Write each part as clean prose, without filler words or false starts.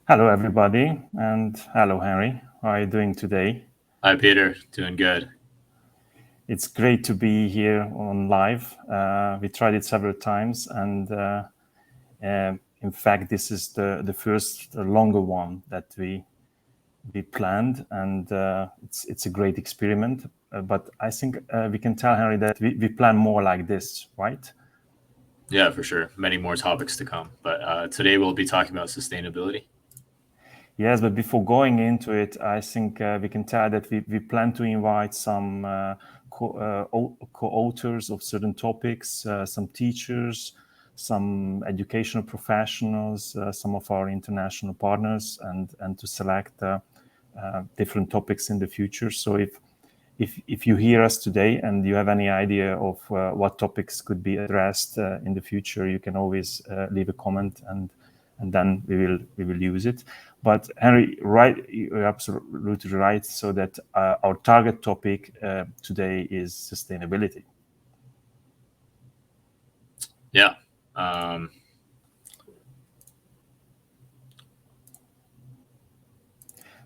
Hello, everybody, and hello, Henry. How are you doing today? Hi, Peter. Doing good. It's great to be here on live. We tried it several times, and in fact, this is the first longer one that we planned, and it's a great experiment. But I think we can tell Henry that we plan more like this, right? Yeah, for sure. Many more topics to come. But today we'll be talking about sustainability. Yes, but before going into it, I think we can tell that we plan to invite some co-authors of certain topics, some teachers, some educational professionals, some of our international partners, and to select different topics in the future. So if you hear us today and you have any idea of what topics could be addressed in the future, you can always leave a comment and then we will use it. But Henry, right, you're absolutely right. So that our target topic today is sustainability. Yeah.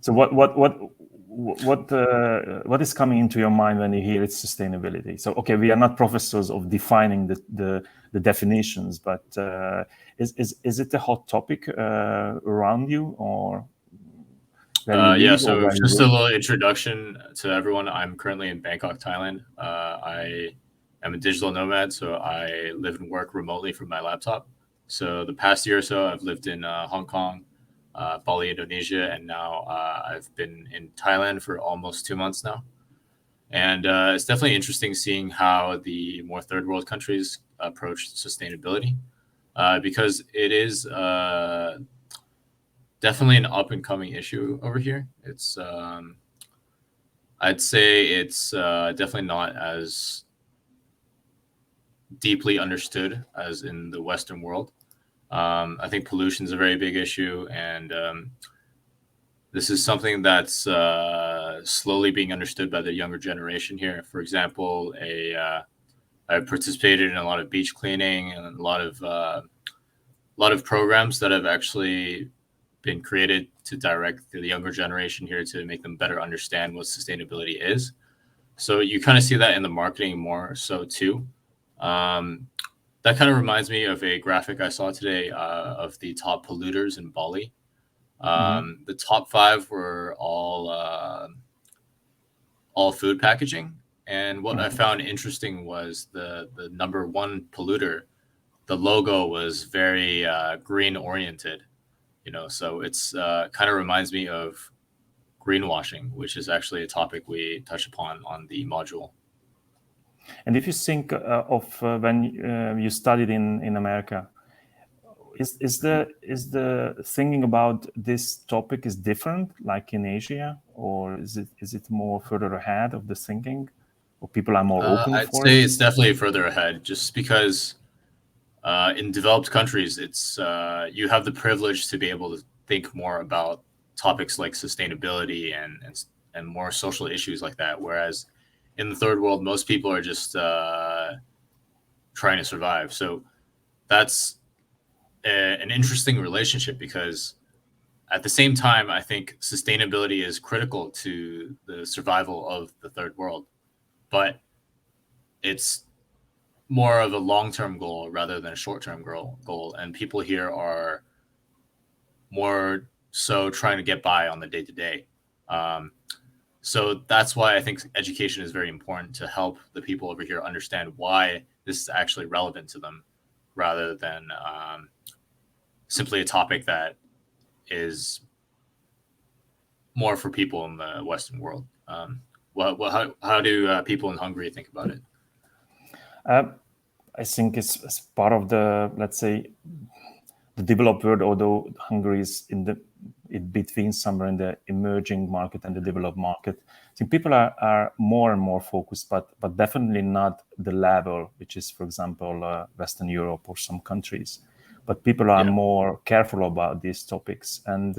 So what is coming into your mind when you hear it's sustainability? So okay, we are not professors of defining the definitions, but is it a hot topic around you, or where you Yeah. live or So where you just a work? little introduction to everyone. I'm currently in Bangkok, Thailand. I am a digital nomad, so I live and work remotely from my laptop. So the past year or so, I've lived in Hong Kong, Bali, Indonesia, and now I've been in Thailand for almost 2 months now. And it's definitely interesting seeing how the more third world countries approach sustainability because it is definitely an up and coming issue over here. I'd say it's definitely not as deeply understood as in the Western world. I think pollution is a very big issue, and this is something that's slowly being understood by the younger generation here. For example, I've participated in a lot of beach cleaning and a lot of programs that have actually been created to direct the younger generation here to make them better understand what sustainability is. So you kind of see that in the marketing more so too. Um, that kind of reminds me of a graphic I saw today of the top polluters in Bali. The top five were all food packaging, and what I found interesting was the number one polluter. The logo was very green oriented, so it's kind of reminds me of greenwashing, which is actually a topic we touch upon on the module. And if you think of when you studied in America, is the thinking about this topic is different, like in Asia, or is it more further ahead of the thinking, or people are more open I'd for it? say it's definitely further ahead, just because in developed countries, it's you have the privilege to be able to think more about topics like sustainability and more social issues like that. Whereas in the third world, most people are just trying to survive. So that's an interesting relationship because at the same time, I think sustainability is critical to the survival of the third world, but it's more of a long-term goal rather than a short-term goal. And people here are more so trying to get by on the day-to-day. So that's why I think education is very important to help the people over here understand why this is actually relevant to them rather than simply a topic that is more for people in the Western world. How do people in Hungary think about it? I think it's part of the, let's say, the developed world, although Hungary is in between, somewhere in the emerging market and the developed market. I think people are more and more focused, but definitely not the level which is, for example, Western Europe or some countries. But people are more careful about these topics. And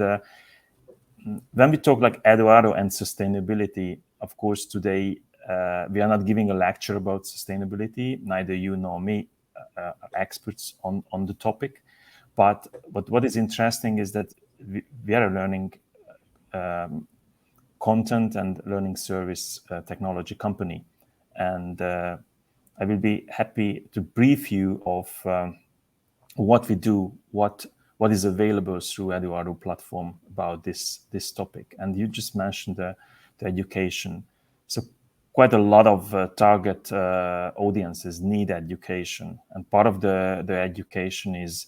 when we talk like EDUardo and sustainability, of course, today we are not giving a lecture about sustainability. Neither you nor me are experts on the topic. But what is interesting is that we are a learning content and learning service technology company. And I will be happy to brief you of what we do, what is available through EDUardo platform about this topic. And you just mentioned the education. So quite a lot of target audiences need education, and part of the education is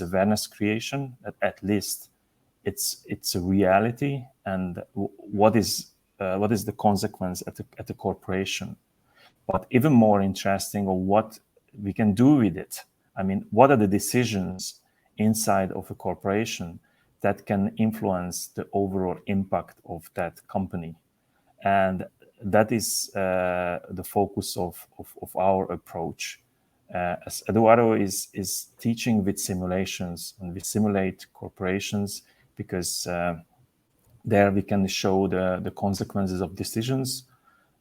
awareness creation. At least it's a reality, and what is the consequence at the corporation. But even more interesting, or what we can do with it. I mean, what are the decisions inside of a corporation that can influence the overall impact of that company? And that is the focus of our approach. As EDUardo is teaching with simulations, and we simulate corporations because there we can show the consequences of decisions,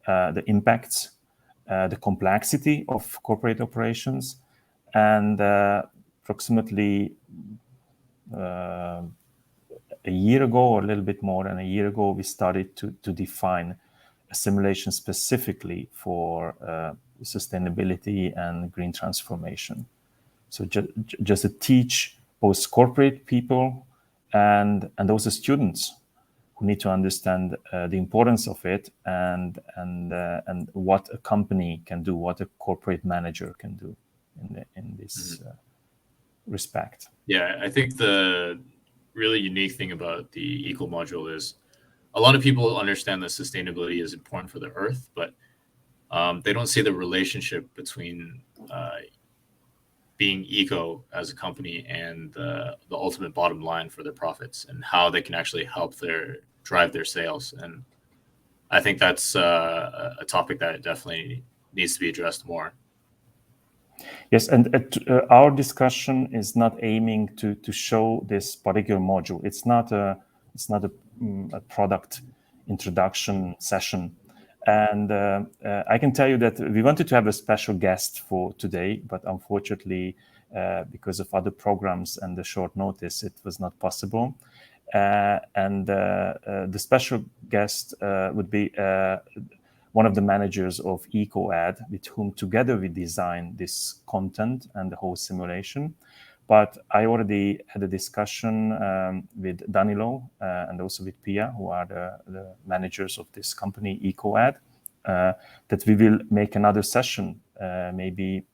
the impacts, the complexity of corporate operations. And approximately a year ago, or a little bit more than a year ago, we started to define a simulation specifically for sustainability and green transformation. So just to teach both corporate people and also students who need to understand the importance of it, and what a company can do, what a corporate manager can do in this respect. Yeah, I think the really unique thing about the eco module is a lot of people understand that sustainability is important for the earth, but they don't see the relationship between being eco as a company and the ultimate bottom line for their profits, and how they can actually help drive their sales. And I think that's a topic that definitely needs to be addressed more. Yes, and our discussion is not aiming to show this particular module. It's not a product introduction session. And I can tell you that we wanted to have a special guest for today, but unfortunately, because of other programs and the short notice, it was not possible. And the special guest would be one of the managers of EcoAd, with whom together we designed this content and the whole simulation. But I already had a discussion with Danilo and also with Pia, who are the managers of this company, EcoAd, that we will make another session maybe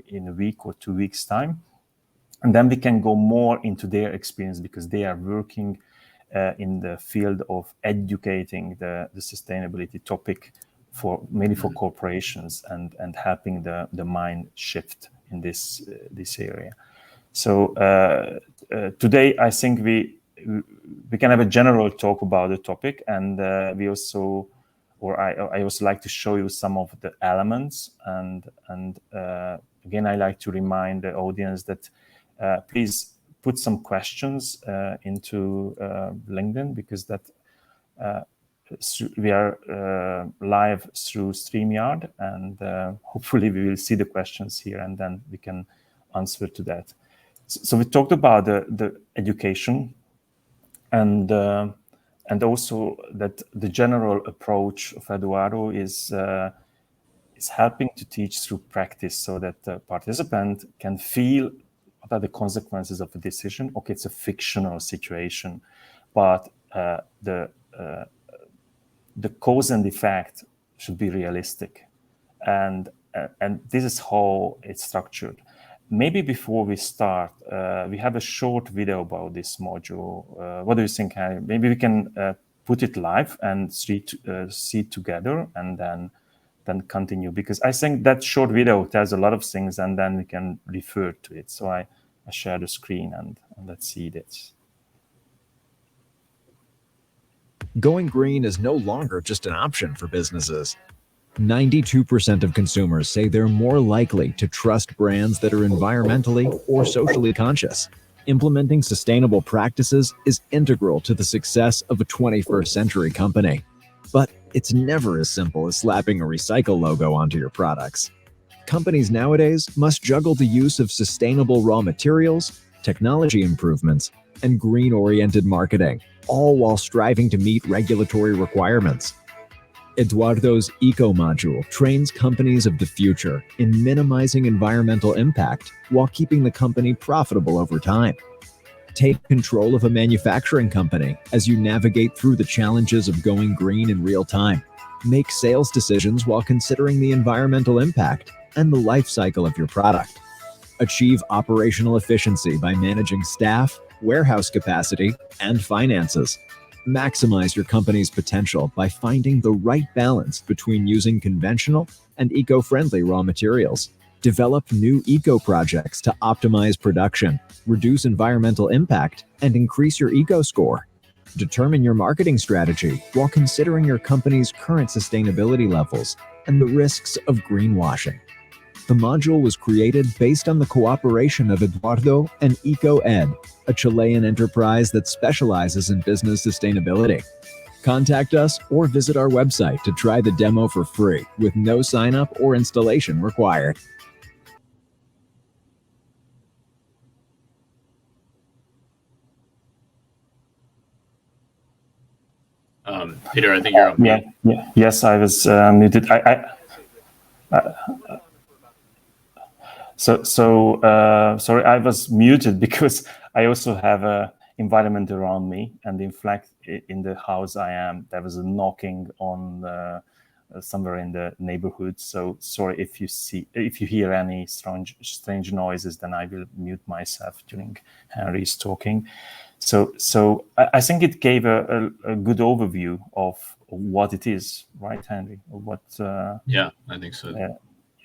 in a week or 2 weeks' time. And then we can go more into their experience, because they are working in the field of educating the sustainability topic mainly for corporations, and helping the mind shift in this area. So today, I think we can have a general talk about the topic, and I also like to show you some of the elements. And again, I like to remind the audience that please put some questions into LinkedIn, because that we are live through StreamYard, and hopefully we will see the questions here, and then we can answer to that. So we talked about the education, and also that the general approach of EDUardo is helping to teach through practice, so that the participant can feel what are the consequences of a decision. Okay, it's a fictional situation, but the cause and effect should be realistic, and this is how it's structured. Maybe before we start, we have a short video about this module. What do you think, Harry? Maybe we can put it live and see it together, and then continue, because I think that short video tells a lot of things, and then we can refer to it. So I share the screen, and let's see this. Going green is no longer just an option for businesses. 92% of consumers say they're more likely to trust brands that are environmentally or socially conscious. Implementing sustainable practices is integral to the success of a 21st century company. But it's never as simple as slapping a recycle logo onto your products. Companies nowadays must juggle the use of sustainable raw materials, technology improvements, and green-oriented marketing, all while striving to meet regulatory requirements. EDUardo's Eco module trains companies of the future in minimizing environmental impact while keeping the company profitable over time. Take control of a manufacturing company as you navigate through the challenges of going green in real time. Make sales decisions while considering the environmental impact and the life cycle of your product. Achieve operational efficiency by managing staff, warehouse capacity, and finances. Maximize your company's potential by finding the right balance between using conventional and eco-friendly raw materials. Develop new eco projects to optimize production, reduce environmental impact, and increase your eco score. Determine your marketing strategy while considering your company's current sustainability levels and the risks of greenwashing. The module was created based on the cooperation of EDUardo and EcoEd, a Chilean enterprise that specializes in business sustainability. Contact us or visit our website to try the demo for free with no sign-up or installation required. Peter, I think you're on mute. Yes, I was muted. Sorry, I was muted because I also have a environment around me, and in fact, in the house I am, there was a knocking on somewhere in the neighborhood. So sorry if you hear any strange noises, then I will mute myself during Henry's talking. So I think it gave a good overview of what it is, right, Henry? What? Yeah, I think so.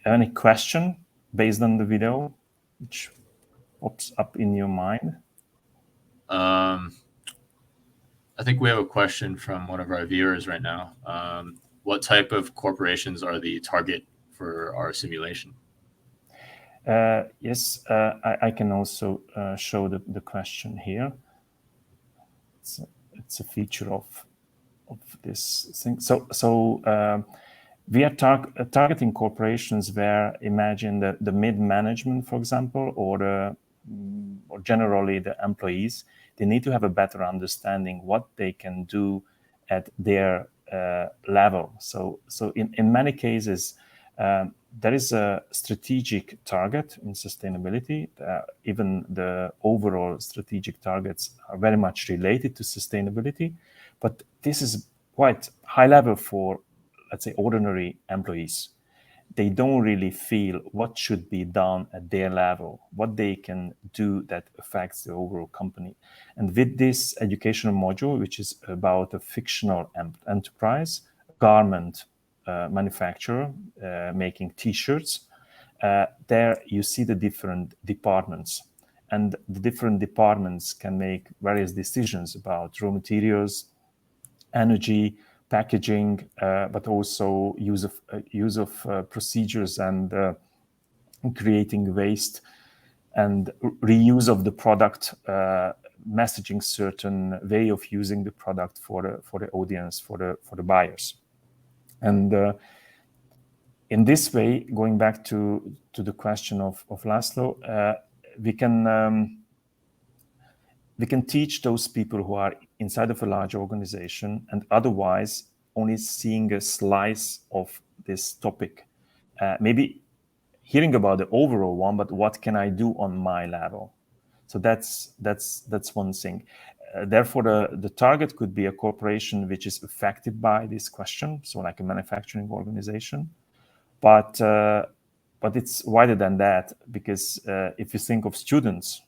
Any question based on the video, which pops up in your mind? I think we have a question from one of our viewers right now. What type of corporations are the target for our simulation? Yes, I can also show the question here. It's a feature of this thing. So we are targeting corporations where, imagine the mid-management, for example, or generally the employees, they need to have a better understanding what they can do at their level. So in many cases, there is a strategic target in sustainability. Even the overall strategic targets are very much related to sustainability, but this is quite high level for, let's say, ordinary employees. They don't really feel what should be done at their level, what they can do that affects the overall company. And with this educational module, which is about a fictional enterprise, garment manufacturer making T-shirts, there you see the different departments. And the different departments can make various decisions about raw materials, energy, packaging, but also use of procedures and creating waste and reuse of the product, messaging certain way of using the product for the audience, for the buyers. And in this way, going back to the question of Laszlo, we can teach those people who are inside of a large organization and otherwise only seeing a slice of this topic, maybe hearing about the overall one, but what can I do on my level? So that's one thing. Therefore, the target could be a corporation which is affected by this question, so like a manufacturing organization. But it's wider than that, because if you think of students,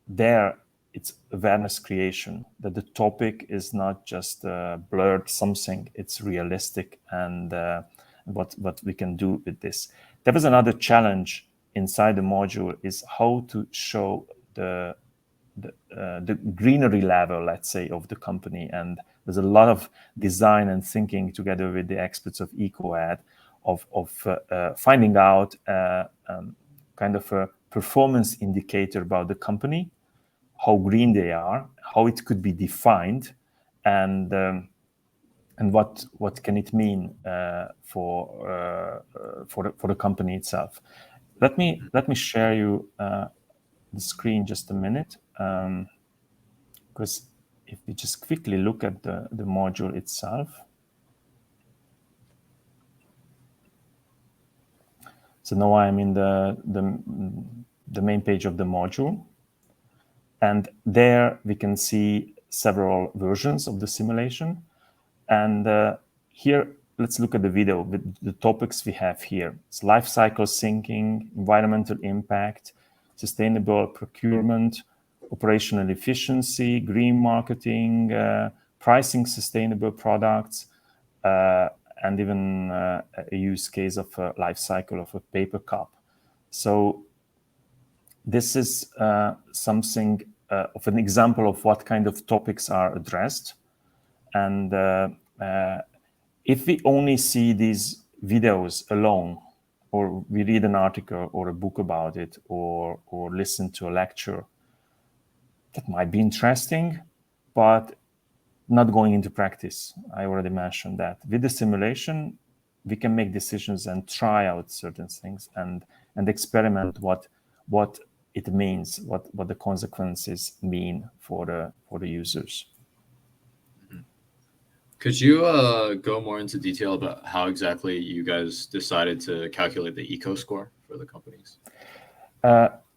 there it's awareness creation, that the topic is not just blurred something, it's realistic, and what we can do with this. There was another challenge inside the module, is how to show the greenery level, let's say, of the company. And there's a lot of design and thinking together with the experts of EcoEd of finding out kind of a performance indicator about the company, how green they are, how it could be defined, and what can it mean for the company itself. Let me share you the screen just a minute, because if we just quickly look at the module itself. So now I'm in the main page of the module. And there we can see several versions of the simulation. And here, let's look at the video with the topics we have here. It's life cycle syncing, environmental impact, sustainable procurement, operational efficiency, green marketing, pricing sustainable products, and even a use case of a life cycle of a paper cup. So this is something of an example of what kind of topics are addressed. And if we only see these videos alone, or we read an article or a book about it, or listen to a lecture, that might be interesting, but not going into practice. I already mentioned that. With the simulation, we can make decisions and try out certain things and experiment what it means, what the consequences mean for the users. Could you go more into detail about how exactly you guys decided to calculate the eco score for the companies?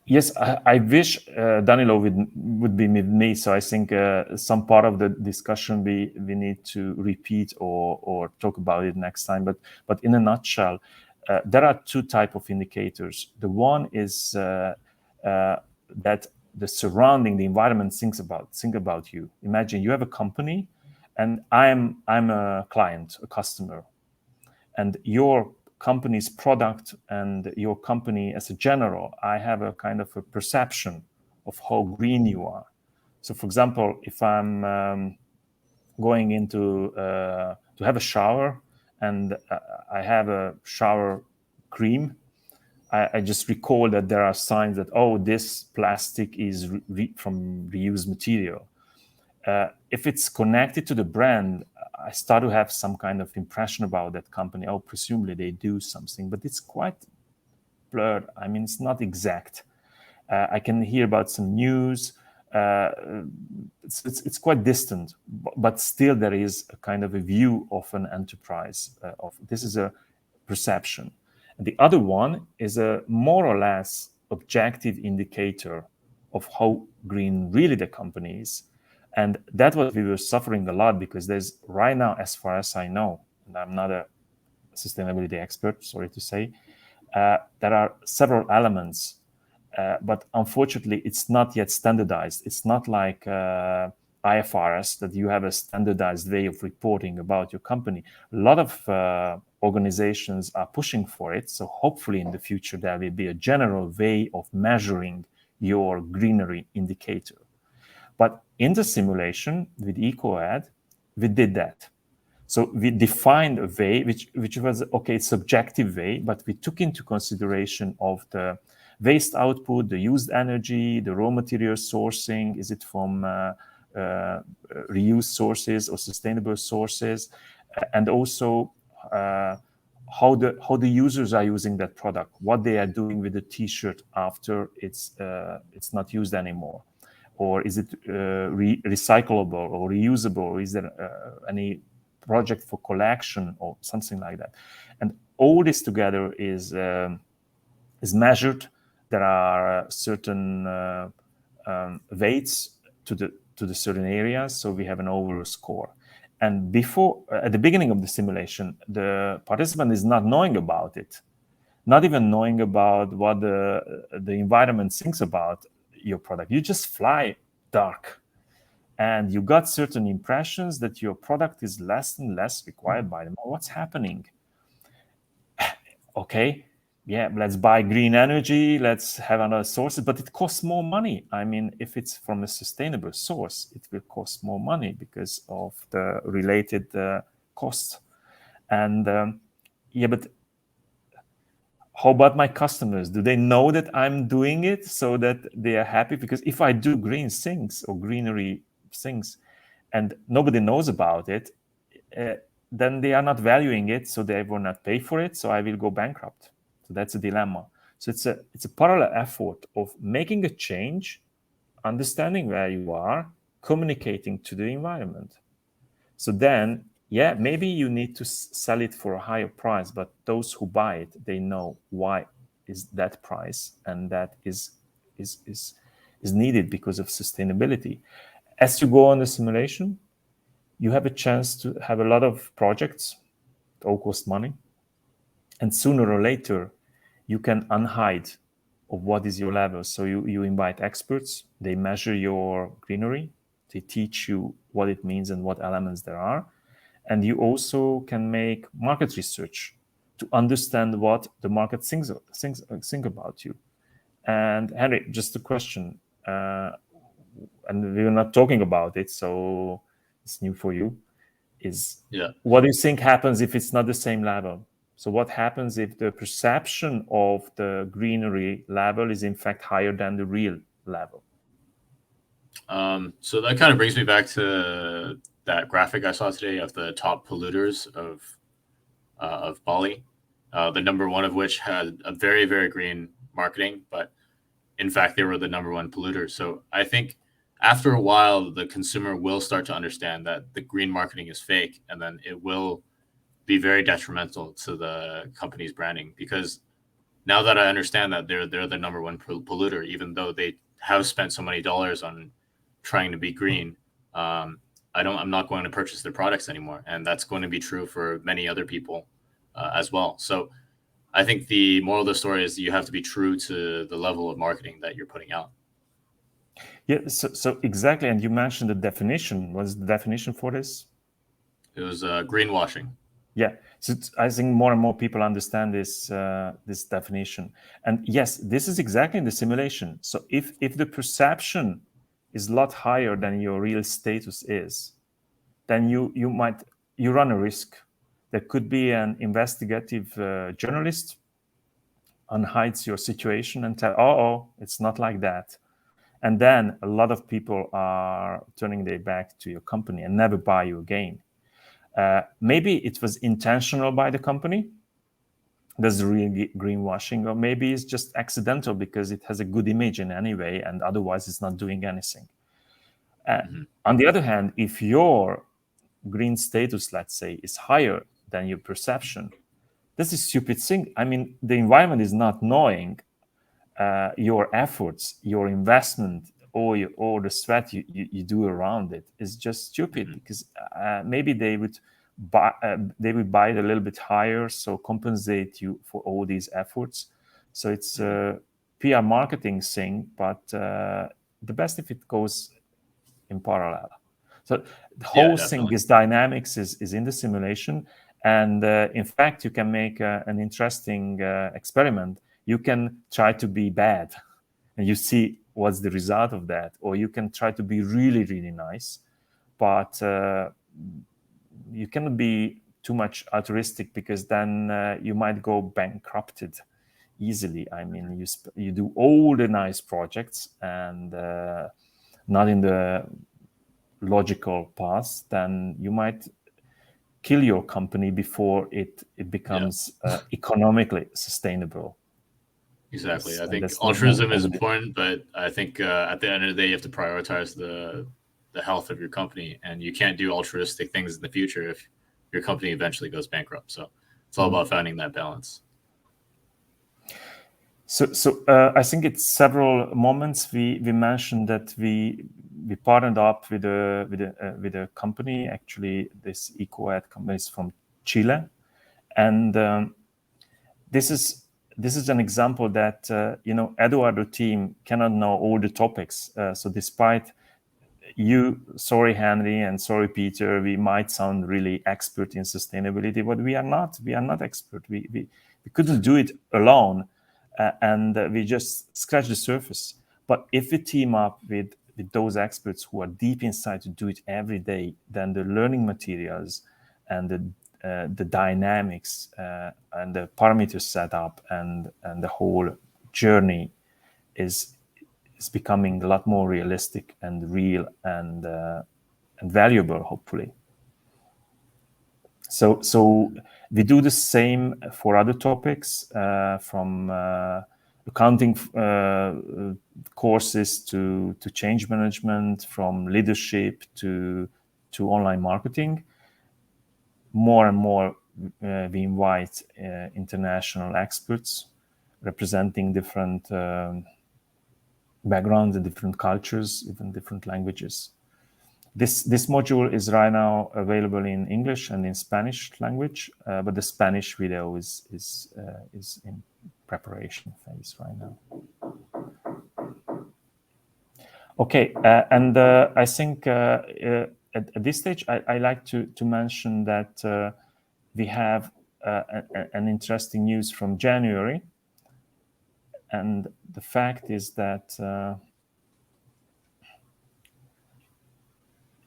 Yes, I wish Danilo would be with me. So I think some part of the discussion we need to repeat or talk about it next time. But in a nutshell, there are two types of indicators. The one is that the surrounding, the environment think about you. Imagine you have a company, and I'm a client, a customer, and your company's product and your company as a general, I have a kind of a perception of how green you are. So, for example, if I'm going into to have a shower and I have a shower cream, I just recall that there are signs that, oh, this plastic is from reused material. If it's connected to the brand, I start to have some kind of impression about that company. Oh, presumably they do something, but it's quite blurred. I mean, it's not exact. I can hear about some news. It's quite distant, but still there is a kind of a view of an enterprise. This is a perception. And the other one is a more or less objective indicator of how green really the company is. And that's what we were suffering a lot, because there's right now, as far as I know, and I'm not a sustainability expert, sorry to say, there are several elements, but unfortunately, it's not yet standardized. It's not like IFRS, that you have a standardized way of reporting about your company. A lot of organizations are pushing for it. So hopefully in the future, there will be a general way of measuring your greenery indicator. But in the simulation with EcoAd, we did that. So we defined a way which was, okay, subjective way, but we took into consideration of the waste output, the used energy, the raw material sourcing. Is it from reused sources or sustainable sources? And also how the users are using that product, what they are doing with the T-shirt after it's not used anymore. Or is it recyclable or reusable? Or is there any project for collection or something like that? And all this together is measured. There are certain weights to the certain areas, so we have an overall score. And before, at the beginning of the simulation, the participant is not knowing about it, not even knowing about what the environment thinks about your product. You just fly dark, and you got certain impressions that your product is less and less required by them. What's happening? Okay, yeah, let's buy green energy, let's have another sources, but it costs more money. I mean, if it's from a sustainable source, it will cost more money because of the related costs. And yeah, but how about my customers? Do they know that I'm doing it so that they are happy? Because if I do green things or greenery things and nobody knows about it, then they are not valuing it, so they will not pay for it, so I will go bankrupt. So that's a dilemma. So it's a parallel effort of making a change, understanding where you are, communicating to the environment. So then, yeah, maybe you need to sell it for a higher price, but those who buy it, they know why is that price, and that is needed because of sustainability. As you go on the simulation, you have a chance to have a lot of projects that all cost money, and sooner or later, you can unhide of what is your level. So you invite experts, they measure your greenery, they teach you what it means and what elements there are. And you also can make market research to understand what the market thinks about you. And Henry, just a question, and we were not talking about it, so it's new for you, is what do you think happens if it's not the same level? So what happens if the perception of the greenery level is in fact higher than the real level? So that kind of brings me back to that graphic I saw today of the top polluters of Bali. The number one of which had a very, very green marketing, but in fact, they were the number one polluter. So I think after a while, the consumer will start to understand that the green marketing is fake, and then it will be very detrimental to the company's branding. Because now that I understand that they're the number one polluter, even though they have spent so many dollars on trying to be green, I'm not going to purchase their products anymore, and that's going to be true for many other people as well. So I think the moral of the story is you have to be true to the level of marketing that you're putting out. Yeah, so exactly. And you mentioned the definition. What is the definition for this? It was greenwashing. Yeah, so I think more and more people understand this this definition. And yes, this is exactly in the simulation. So if the perception is a lot higher than your real status is, then you run a risk. There could be an investigative journalist unhides your situation and tell, oh, it's not like that. And then a lot of people are turning their back to your company and never buy you again. Maybe it was intentional by the company. There's real greenwashing, or maybe it's just accidental because it has a good image in any way, and otherwise it's not doing anything. On the other hand, if your green status, let's say, is higher than your perception, this is a stupid thing. I mean, the environment is not knowing your efforts, your investment, or the sweat you do around it is just stupid, because maybe they would buy it a little bit higher, so compensate you for all these efforts. So it's a PR marketing thing, but the best if it goes in parallel. So the whole thing, this dynamics is in the simulation, and in fact you can make an interesting experiment. You can try to be bad and you see what's the result of that, or you can try to be really, really nice, but you cannot be too much altruistic, because then you might go bankrupted easily. I mean, you do all the nice projects and not in the logical path, then you might kill your company before it becomes economically sustainable. Exactly. I think altruism is important, but I think at the end of the day, you have to prioritize the health of your company, and you can't do altruistic things in the future if your company eventually goes bankrupt. So it's all about finding that balance. So I think it's several moments we mentioned that we partnered up with a company. Actually, this EcoAd company is from Chile, and this is an example that EDUardo team cannot know all the topics. So despite you, sorry Henry, and sorry Peter, we might sound really expert in sustainability, but we are not. We are not expert. We couldn't do it alone. And we just scratch the surface. But if we team up with those experts who are deep inside to do it every day, then the learning materials and the dynamics and the parameters set up and the whole journey is becoming a lot more realistic and real and valuable, hopefully. So we do the same for other topics, from accounting courses to change management, from leadership to online marketing. More and more, we invite international experts representing different backgrounds and different cultures, even different languages. This module is right now available in English and in Spanish language, but the Spanish video is in preparation phase right now. Okay, and I think at this stage, I like to mention that we have an interesting news from January, and the fact is that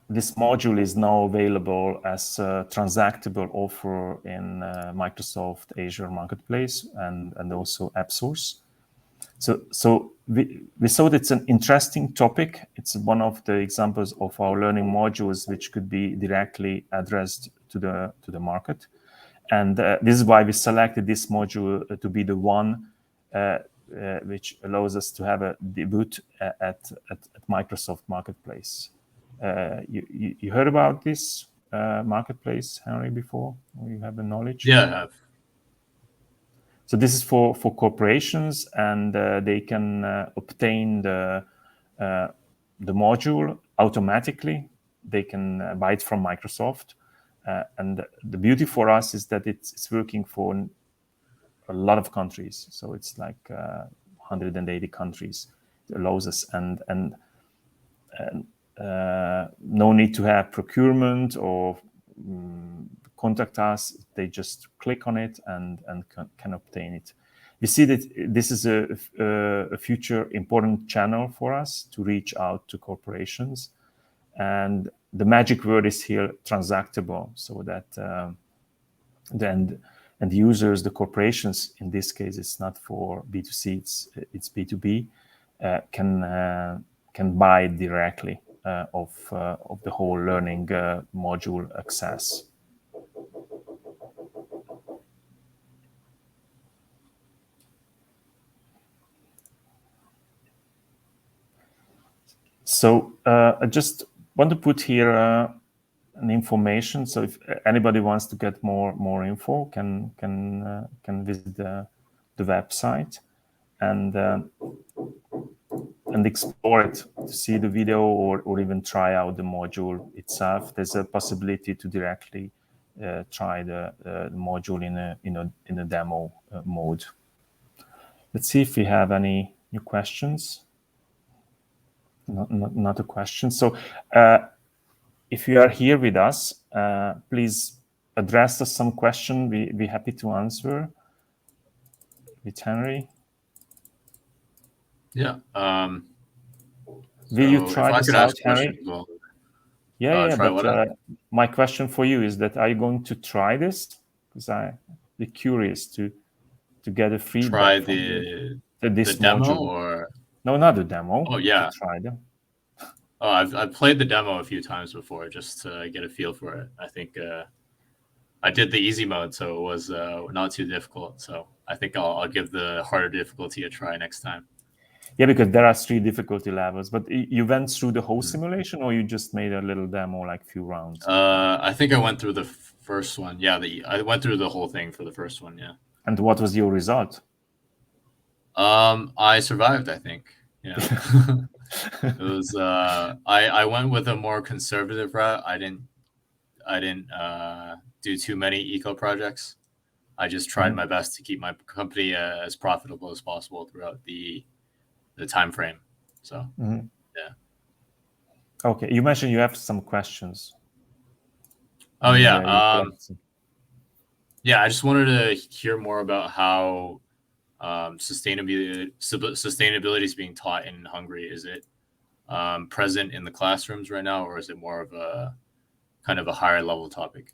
this module is now available as a transactable offer in Microsoft Azure Marketplace and also AppSource. So we thought it's an interesting topic. It's one of the examples of our learning modules which could be directly addressed to the market. And this is why we selected this module to be the one which allows us to have a debut at Microsoft Marketplace. You heard about this marketplace, Henry, before? Or you have the knowledge? Yeah, I have. So this is for corporations, and they can obtain the module automatically. They can buy it from Microsoft. And the beauty for us is that it's working for a lot of countries. So it's like 180 countries. It allows us, and no need to have procurement or contact us. They just click on it and can obtain it. We see that this is a future important channel for us to reach out to corporations. And the magic word is here, transactable, so that then and the users, the corporations, in this case, it's not for B2C, it's B2B, can buy directly of the whole learning module access. So I just want to put here an information. So if anybody wants to get more info, can visit the website and explore it, to see the video or even try out the module itself. There's a possibility to directly try the module in a demo mode. Let's see if we have any new questions. Not a question. So if you are here with us, please address us some question. We're happy to answer with Henry. Yeah. Will you try this out, Henry? Well, Yeah, but my question for you is that, are you going to try this? Because I'd be curious to get a feedback. Try this demo module. or no, not the demo. Oh yeah, try them. Oh, I've played the demo a few times before just to get a feel for it. I think I did the easy mode, so it was not too difficult. So I think I'll give the harder difficulty a try next time. Yeah, because there are 3 difficulty levels. But you went through the whole simulation, or you just made a little demo, like few rounds? I think I went through the first one. Yeah, I went through the whole thing for the first one. Yeah. And what was your result? I survived, I think. Yeah. It was I went with a more conservative route. I didn't do too many eco projects. I just tried my best to keep my company as profitable as possible throughout the time frame. So yeah. Okay, you mentioned you have some questions. Oh yeah. Yeah, I just wanted to hear more about how sustainability is being taught in Hungary. Is it present in the classrooms right now, or is it more of a kind of a higher level topic?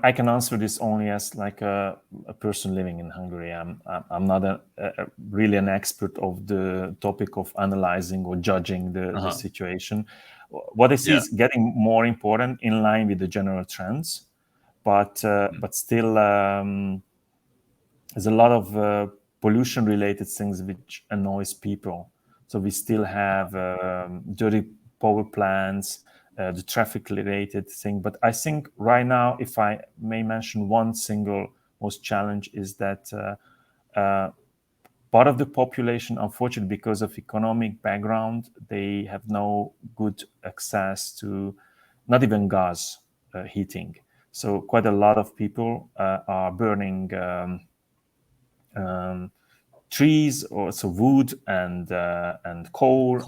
I can answer this only as like a person living in Hungary. I'm not really an expert of the topic of analyzing or judging the situation. What I see is getting more important in line with the general trends, but still there's a lot of pollution-related things which annoys people. So we still have dirty power plants, the traffic-related thing. But I think right now, if I may mention one single most challenge, is that part of the population, unfortunately, because of economic background, they have no good access to not even gas heating. So quite a lot of people are burning trees, or so wood and coal,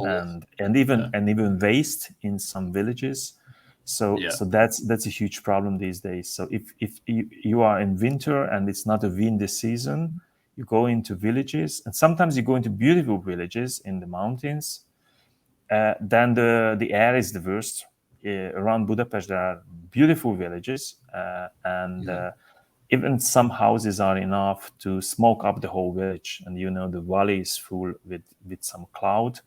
and even waste in some villages. So that's a huge problem these days. So if you are in winter and it's not a windy season, you go into villages, and sometimes you go into beautiful villages in the mountains. Then the air is the worst. Around Budapest, there are beautiful villages, and even some houses are enough to smoke up the whole village, and the valley is full with some cloud,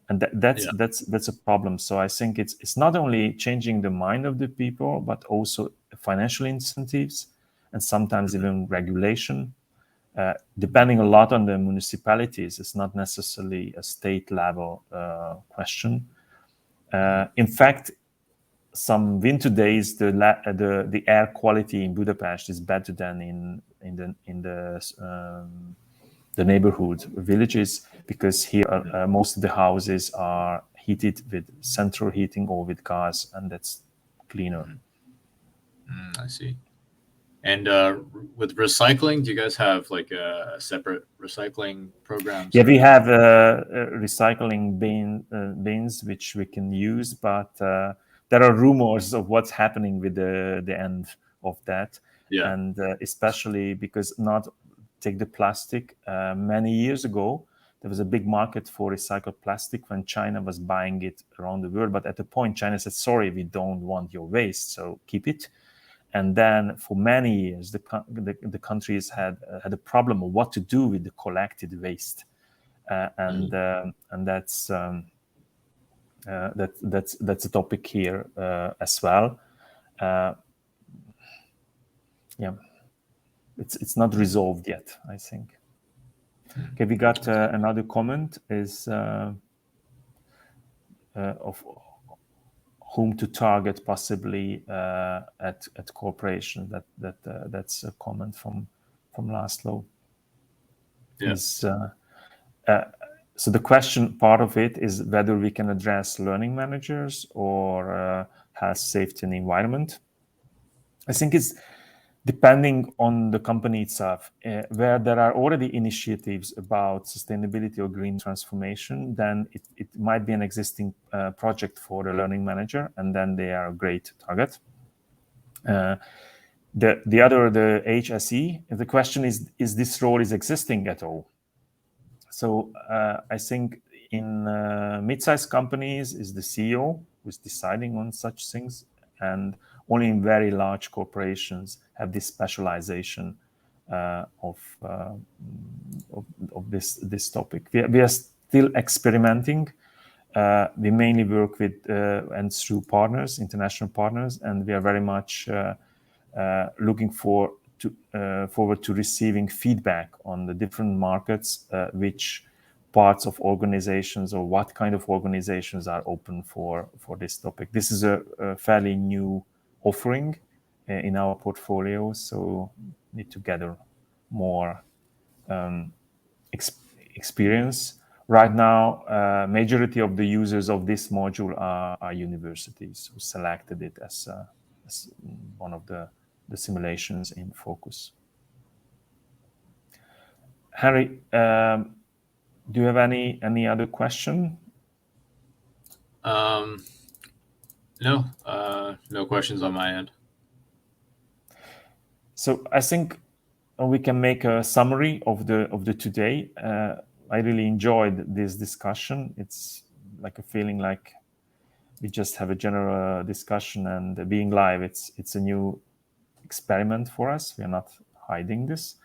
and that's a problem. So I think it's not only changing the mind of the people, but also financial incentives, and sometimes even regulation, depending a lot on the municipalities. It's not necessarily a state level question. In fact, some winter days, the air quality in Budapest is better than in the neighborhood villages, because here most of the houses are heated with central heating or with gas, and that's cleaner. I see. And with recycling, do you guys have like a separate recycling program? Yeah, we have recycling bins which we can use, but there are rumors of what's happening with the end of that. And especially because take the plastic. Many years ago, there was a big market for recycled plastic when China was buying it around the world. But at the point, China said, sorry, we don't want your waste, so keep it. And then for many years, the countries had a problem of what to do with the collected waste. And that's a topic here as well. It's not resolved yet, I think. Okay, we got another comment is of whom to target possibly at corporation. That's a comment from Laszlo. So the question part of it is whether we can address learning managers or health, safety, and environment. I think it's depending on the company itself. Where there are already initiatives about sustainability or green transformation, then it might be an existing project for the learning manager, and then they are a great target. The other, the HSE, the question is this role is existing at all? So I think in mid-sized companies is the CEO who's deciding on such things, and only in very large corporations have this specialization of this topic. We are still experimenting. We mainly work with and through partners, international partners, and we are very much looking forward to receiving feedback on the different markets, which parts of organizations or what kind of organizations are open for this topic. This is a fairly new offering in our portfolio, so need to gather more experience. Right now, majority of the users of this module are universities who selected it as one of the simulations in focus. Harry, do you have any other question? No, no questions on my end. So I think we can make a summary of the today. I really enjoyed this discussion. It's like a feeling like we just have a general discussion, and being live, it's a new experiment for us. We are not hiding this,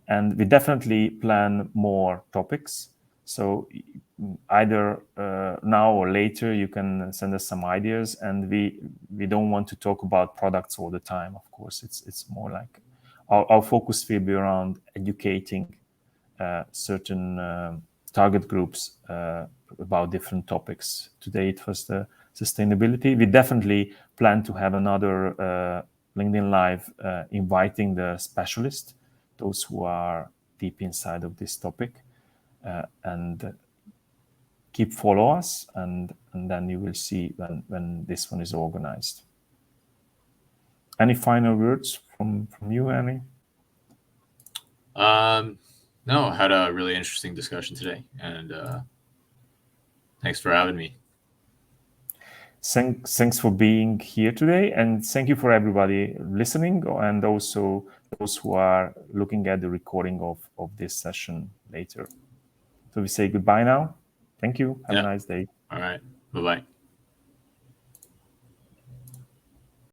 and we definitely plan more topics. So either now or later, you can send us some ideas, and we don't want to talk about products all the time. Of course, it's more like our focus will be around educating certain target groups about different topics. Today it was the sustainability. We definitely plan to have another LinkedIn Live inviting the specialists, those who are deep inside of this topic, and keep follow us, and then you will see when this one is organized. Any final words from you, Annie? No, I had a really interesting discussion today, and thanks for having me. Thanks for being here today, and thank you for everybody listening, and also those who are looking at the recording of this session later. So we say goodbye now. Thank you. Have a nice day. All right. Bye-bye.